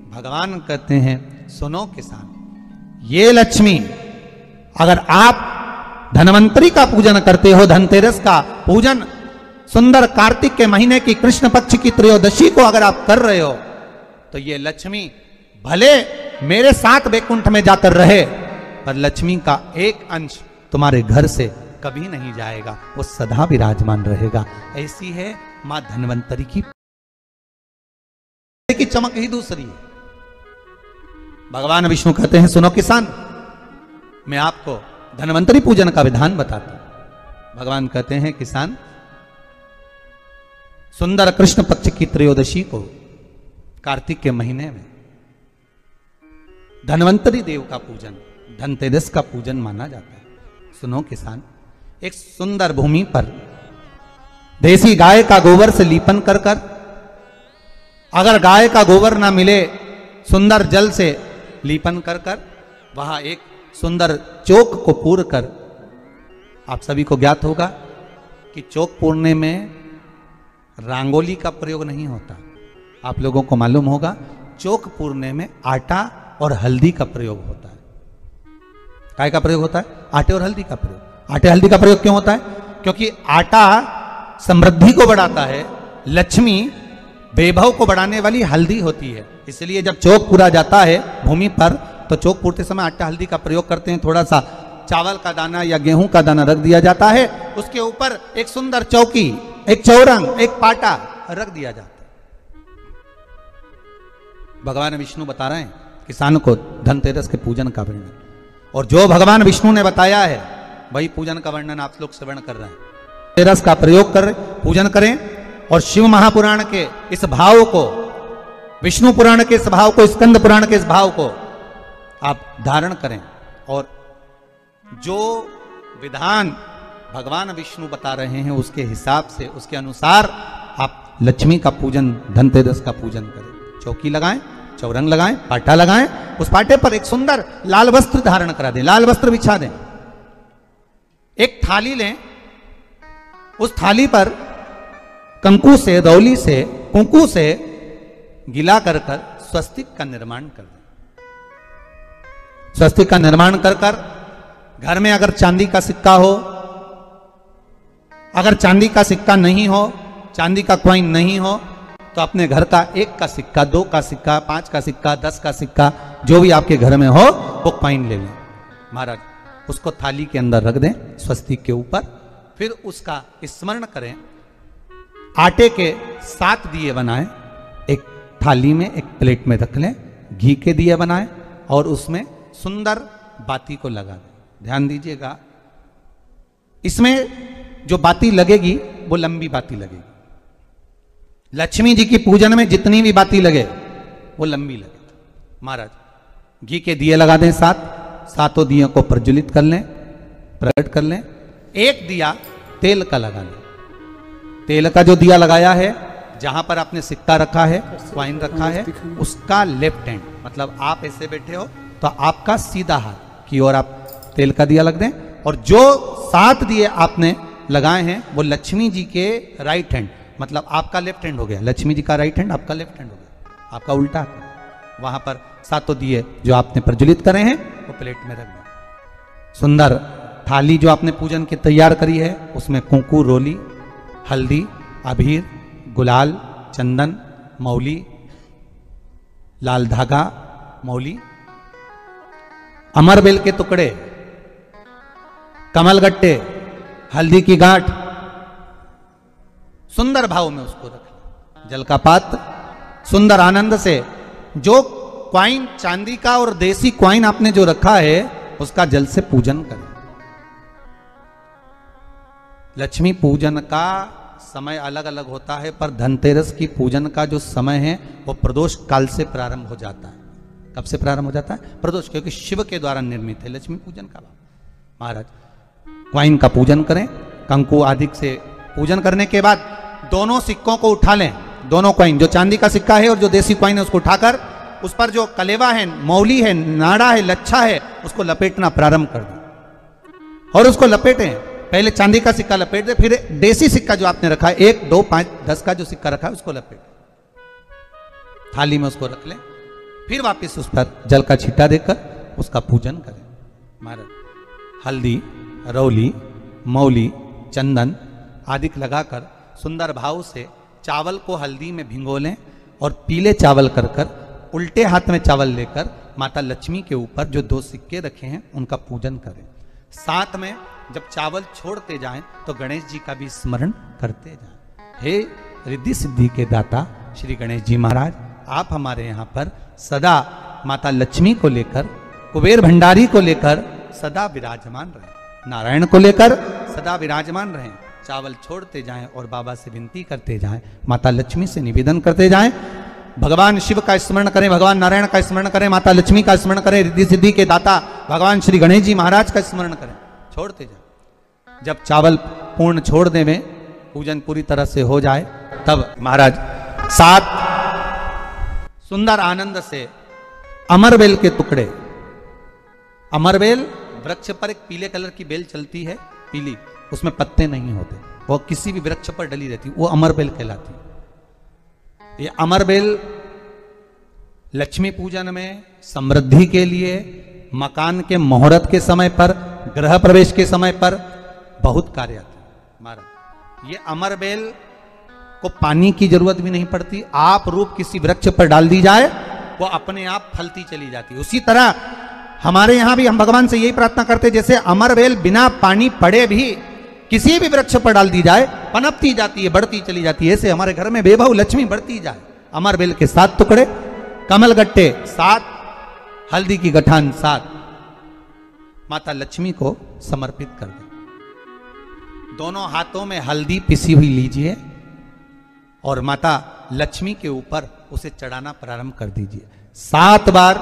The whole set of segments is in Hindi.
भगवान कहते हैं सुनो किसान, ये लक्ष्मी अगर आप धनवंतरी का पूजन करते हो, धनतेरस का पूजन सुंदर कार्तिक के महीने की कृष्ण पक्ष की त्रयोदशी को अगर आप कर रहे हो, तो ये लक्ष्मी भले मेरे साथ वैकुंठ में जाकर रहे, पर लक्ष्मी का एक अंश तुम्हारे घर से कभी नहीं जाएगा, वो सदा विराजमान रहेगा। ऐसी है मां धनवंतरी की चमक ही दूसरी है। भगवान विष्णु कहते हैं सुनो किसान, मैं आपको धनवंतरी पूजन का विधान बताता हूं। भगवान कहते हैं किसान, सुंदर कृष्ण पक्ष की त्रयोदशी को कार्तिक के महीने में धनवंतरी देव का पूजन, धनतेरस का पूजन माना जाता है। सुनो किसान, एक सुंदर भूमि पर देसी गाय का गोबर से लीपन कर कर, अगर गाय का गोबर ना मिले सुंदर जल से लीपन कर कर, वहां एक सुंदर चौक को पूर कर, आप सभी को ज्ञात होगा कि चौक पूरने में रंगोली का प्रयोग नहीं होता। आप लोगों को मालूम होगा चौक पूरने में आटा और हल्दी का प्रयोग होता है। काय का प्रयोग होता है? आटे और हल्दी का प्रयोग। आटे हल्दी का प्रयोग क्यों होता है? क्योंकि आटा समृद्धि को बढ़ाता है, लक्ष्मी वैभव को बढ़ाने वाली हल्दी होती है। इसलिए जब चौक पूरा जाता है भूमि पर, तो चौक पूरते समय आटा हल्दी का प्रयोग करते हैं। थोड़ा सा चावल का दाना या गेहूं का दाना रख दिया जाता है, उसके ऊपर एक सुंदर चौकी, एक चौरंग, एक पाटा रख दिया जाता है। भगवान विष्णु बता रहे हैं किसान को धनतेरस के पूजन का वर्णन, और जो भगवान विष्णु ने बताया है वही पूजन का वर्णन आप लोग श्रवण कर रहे हैं। धनतेरस का प्रयोग कर पूजन करें, और शिव महापुराण के इस भाव को, विष्णु पुराण के इस भाव को, स्कंद पुराण के इस भाव को आप धारण करें, और जो विधान भगवान विष्णु बता रहे हैं उसके हिसाब से, उसके अनुसार आप लक्ष्मी का पूजन, धनतेरस का पूजन करें। चौकी लगाएं, चौरंग लगाएं, पाटा लगाएं, उस पाटे पर एक सुंदर लाल वस्त्र धारण करा दें, लाल वस्त्र बिछा दें। एक थाली लें, उस थाली पर कंकु से, रौली से, कुंकू से गिला कर कर स्वस्तिक का निर्माण कर दें। स्वस्तिक का निर्माण कर कर घर में अगर चांदी का सिक्का हो, अगर चांदी का सिक्का नहीं हो, चांदी का कॉइन नहीं हो, तो अपने घर का 1 का सिक्का, 2 का सिक्का, 5 का सिक्का, 10 का सिक्का, जो भी आपके घर में हो वो कॉइन ले लें महाराज, उसको थाली के अंदर रख दें स्वस्तिक के ऊपर। फिर उसका स्मरण करें, आटे के 7 दिए बनाएं, एक थाली में, एक प्लेट में रख लें, घी के दिए बनाएं और उसमें सुंदर बाती को लगा दें। ध्यान दीजिएगा, इसमें जो बाती लगेगी वो लंबी बाती लगेगी। लक्ष्मी जी की पूजन में जितनी भी बाती लगे वो लंबी लगे। महाराज घी के दिए लगा दें 7, 7 दियों को प्रज्वलित कर लें, प्रकट कर लें। एक दिया तेल का लगा लें। तेल का जो दिया लगाया है, जहां पर आपने सिक्का रखा है, कॉइन रखा है, उसका लेफ्ट हैंड, मतलब आप ऐसे बैठे हो तो आपका सीधा हाथ की ओर आप तेल का दिया लग दें। और जो 7 दिए आपने लगाए हैं वो लक्ष्मी जी के राइट हैंड, मतलब आपका लेफ्ट हैंड हो गया, लक्ष्मी जी का राइट हैंड, आपका लेफ्ट हैंड हो गया, आपका उल्टा हाथ। वहां पर 7 दिए जो आपने प्रज्वलित करे हैं वो प्लेट में रख दें। सुंदर थाली जो आपने पूजन की तैयार करी है, उसमें कुंकू, रोली, हल्दी, अबीर, गुलाल, चंदन, मौली, लाल धागा, मौली, अमरबेल के टुकड़े, कमलगट्टे, हल्दी की गांठ, सुंदर भाव में उसको रखें। जल का पात्र, सुंदर आनंद से जो क्वाइन चांदी का और देसी क्वाइन आपने जो रखा है उसका जल से पूजन करें। लक्ष्मी पूजन का समय अलग अलग होता है, पर धनतेरस की पूजन का जो समय है वो प्रदोष काल से प्रारंभ हो जाता है। कब से प्रारंभ हो जाता है? प्रदोष, क्योंकि शिव के द्वारा निर्मित है लक्ष्मी पूजन का। महाराज क्वाइन का पूजन करें, कंकु आदि से पूजन करने के बाद दोनों सिक्कों को उठा लें, दोनों कॉइन, जो चांदी का सिक्का है और जो देसी कॉइन है उसको उठाकर उस पर जो कलेवा है, मौली है, नाड़ा है, लच्छा है, उसको लपेटना प्रारंभ कर दें और उसको लपेटें। पहले चांदी का सिक्का लपेट दे, फिर देसी सिक्का जो आपने रखा है 1, 2, 5, 10 का जो सिक्का रखा है उसको लपेट, थाली में उसको रख लें। फिर वापस उस पर जल का छींटा देकर उसका पूजन करें। महाराज हल्दी, रौली, मौली, चंदन आदि लगाकर सुंदर भाव से चावल को हल्दी में भिगो लें और पीले चावल कर कर उल्टे हाथ में चावल लेकर माता लक्ष्मी के ऊपर जो 2 सिक्के रखे हैं उनका पूजन करें। साथ में जब चावल छोड़ते जाएं तो गणेश जी का भी स्मरण करते जाएं। हे रिद्धि सिद्धि के दाता श्री गणेश जी महाराज, आप हमारे यहाँ पर सदा माता लक्ष्मी को लेकर, कुबेर भंडारी को लेकर सदा विराजमान रहें, नारायण को लेकर सदा विराजमान रहें। चावल छोड़ते जाएं और बाबा से विनती करते जाएं, माता लक्ष्मी से निवेदन करते जाएं, भगवान शिव का स्मरण करें, भगवान नारायण का स्मरण करें, माता लक्ष्मी का स्मरण करें, रिद्धि सिद्धि के दाता भगवान श्री गणेश जी महाराज का स्मरण करें, छोड़ते जाएं। जब चावल पूर्ण छोड़ देवें, पूजन पूरी तरह से हो जाए, तब महाराज 7 सुंदर आनंद से अमरबेल के टुकड़े, अमरबेल वृक्ष पर एक पीले कलर की बेल चलती है, पीली, उसमें पत्ते नहीं होते, वो किसी भी वृक्ष पर डली रहती, वो अमरबेल कहलाती है। ये अमरबेल लक्ष्मी पूजन में, समृद्धि के लिए, मकान के मुहूर्त के समय पर, गृह प्रवेश के समय पर बहुत कार्य आती है। महाराज ये अमरबेल को पानी की जरूरत भी नहीं पड़ती, आप रूप किसी वृक्ष पर डाल दी जाए वो अपने आप फलती चली जाती है। उसी तरह हमारे यहां भी हम भगवान से यही प्रार्थना करते, जैसे अमरबेल बिना पानी पड़े भी किसी भी वृक्ष पर डाल दी जाए पनपती जाती है, बढ़ती चली जाती है। ऐसे हमारे घर में बेबहू लक्ष्मी बढ़ती जाए। अमरबेल के 7 टुकड़े, कमल गट्टे 7, हल्दी की गठान 7 माता लक्ष्मी को समर्पित कर दें। दोनों हाथों में हल्दी पिसी हुई लीजिए और माता लक्ष्मी के ऊपर उसे चढ़ाना प्रारंभ कर दीजिए। 7 बार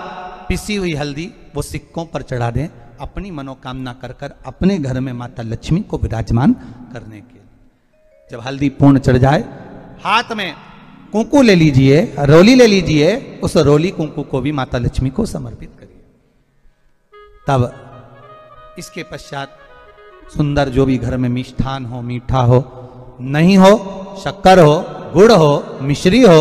पिसी हुई हल्दी वो सिक्कों पर चढ़ा दें, अपनी मनोकामना कर कर अपने घर में माता लक्ष्मी को विराजमान करने के लिए। जब हल्दी पूर्ण चढ़ जाए, हाथ में कुंकू ले लीजिए, रोली ले लीजिए, उस रोली कुंकू को भी माता लक्ष्मी को समर्पित करिए। तब इसके पश्चात सुंदर जो भी घर में मिष्ठान हो, मीठा हो, नहीं हो, शक्कर हो, गुड़ हो, मिश्री हो,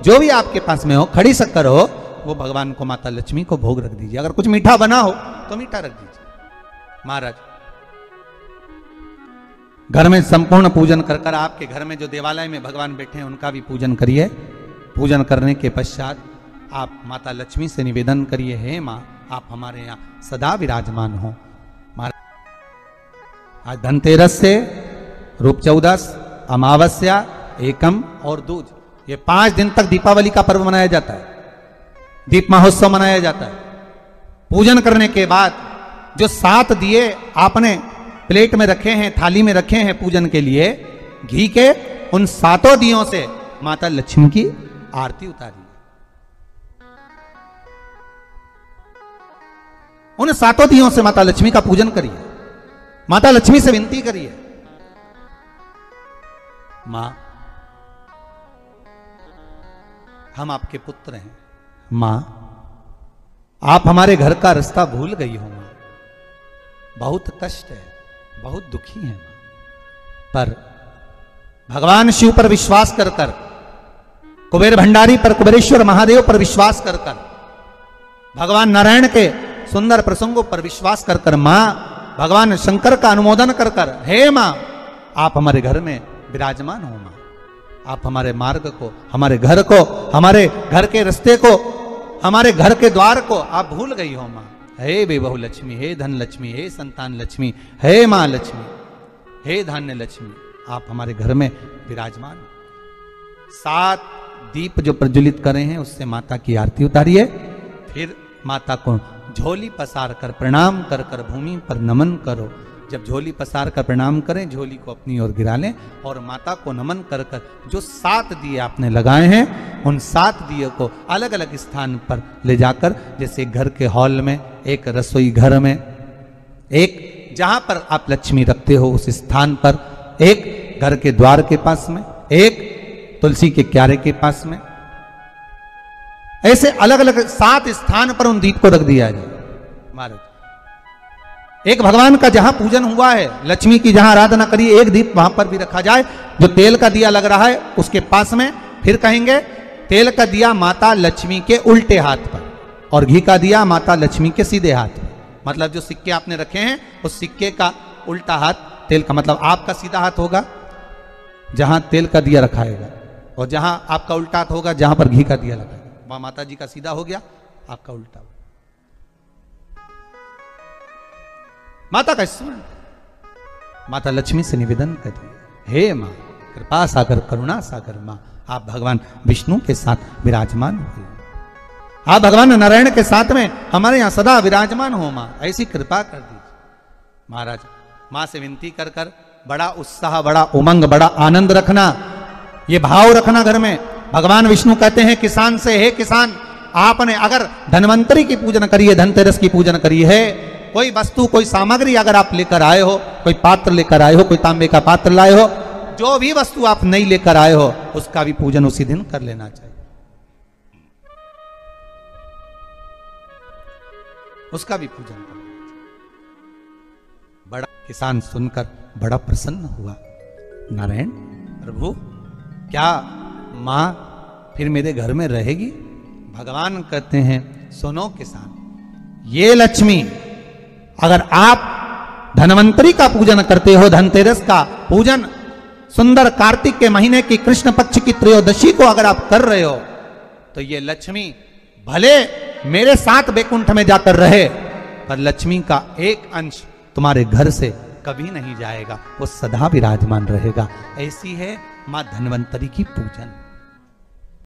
जो भी आपके पास में हो, खड़ी शक्कर हो, वो भगवान को, माता लक्ष्मी को भोग रख दीजिए। अगर कुछ मीठा बना हो तो मीठा रख दीजिए। महाराज घर में संपूर्ण पूजन कर कर आपके घर में जो देवालय में भगवान बैठे हैं उनका भी पूजन करिए। पूजन करने के पश्चात आप माता लक्ष्मी से निवेदन करिए, हे माँ आप हमारे यहाँ सदा विराजमान हो। आज धनतेरस से रूप चौदस, अमावस्या, एकम और दूज, ये 5 दिन तक दीपावली का पर्व मनाया जाता है, दीप महोत्सव मनाया जाता है। पूजन करने के बाद जो 7 दिए आपने प्लेट में रखे हैं, थाली में रखे हैं पूजन के लिए घी के, उन 7 दियों से माता लक्ष्मी की आरती उतारिए। उन 7 दियों से माता लक्ष्मी का पूजन करिए, माता लक्ष्मी से विनती करिए, मां हम आपके पुत्र हैं, मां आप हमारे घर का रास्ता भूल गई हो, मां बहुत कष्ट है, बहुत दुखी है मां, पर भगवान शिव पर विश्वास कर कर, कुबेर भंडारी पर, कुबेरेश्वर महादेव पर विश्वास कर कर, भगवान नारायण के सुंदर प्रसंगों पर विश्वास कर कर, मां भगवान शंकर का अनुमोदन कर कर, हे मां आप हमारे घर में विराजमान हो, मां आप हमारे मार्ग को, हमारे घर को, हमारे घर के रास्ते को, हमारे घर के द्वार को आप भूल गई हो मां। हे बेबहू लक्ष्मी, हे धन लक्ष्मी, हे संतान लक्ष्मी, हे मां लक्ष्मी, हे धान्य लक्ष्मी, आप हमारे घर में विराजमान हो। 7 दीप जो प्रज्वलित करे हैं उससे माता की आरती उतारिए। फिर माता को झोली पसार कर प्रणाम कर कर भूमि पर नमन करो। जब झोली पसार कर प्रणाम करें, झोली को अपनी ओर गिरा लें और माता को नमन कर कर जो 7 दिए आपने लगाए हैं उन 7 दिए को अलग अलग स्थान पर ले जाकर, जैसे घर के हॉल में, एक रसोई घर में, एक जहां पर आप लक्ष्मी रखते हो उस स्थान पर, एक घर के द्वार के पास में, एक तुलसी के क्यारे के पास में, ऐसे अलग अलग 7 स्थान पर उन दीप को रख दिया जाए। महाराज एक भगवान का जहां पूजन हुआ है, लक्ष्मी की जहां आराधना करिए, एक दीप वहां पर भी रखा जाए। जो तेल का दिया लग रहा है उसके पास में, फिर कहेंगे तेल का दिया माता लक्ष्मी के उल्टे हाथ पर, और घी का दिया माता लक्ष्मी के सीधे हाथ में। मतलब जो सिक्के आपने रखे हैं उस सिक्के का उल्टा हाथ तेल का, मतलब आपका सीधा हाथ होगा जहां तेल का दिया रखाएगा, और जहां आपका उल्टा हाथ होगा जहां पर घी का दिया लगाएगा। वहां माता जी का सीधा हो गया, आपका उल्टा हो। माता का स्मरण, माता लक्ष्मी से निवेदन करिए, हे मां कृपा सागर करुणा सागर मां, आप भगवान विष्णु के साथ विराजमान हुए, आप भगवान नारायण के साथ में हमारे यहां सदा विराजमान हो मां, ऐसी कृपा कर दीजिए। महाराज मां से विनती कर कर बड़ा उत्साह, बड़ा उमंग, बड़ा आनंद रखना, ये भाव रखना घर में। भगवान विष्णु कहते हैं किसान से, हे किसान आपने अगर धन्वंतरी की पूजन करी है, धनतेरस की पूजन करी है, कोई वस्तु कोई सामग्री अगर आप लेकर आए हो, कोई पात्र लेकर आए हो, कोई तांबे का पात्र लाए हो, जो भी वस्तु आप नहीं लेकर आए हो उसका भी पूजन उसी दिन कर लेना चाहिए, उसका भी पूजन कर लेना चाहिए। बड़ा किसान सुनकर बड़ा प्रसन्न हुआ, नारायण प्रभु क्या मां फिर मेरे घर में रहेगी? भगवान कहते हैं सुनो किसान, ये लक्ष्मी अगर आप धनवंतरी का पूजन करते हो, धनतेरस का पूजन सुंदर कार्तिक के महीने की कृष्ण पक्ष की त्रयोदशी को अगर आप कर रहे हो, तो ये लक्ष्मी भले मेरे साथ बैकुंठ में जाकर रहे, पर लक्ष्मी का एक अंश तुम्हारे घर से कभी नहीं जाएगा, वो सदा विराजमान रहेगा। ऐसी है मां धन्वंतरी की पूजन।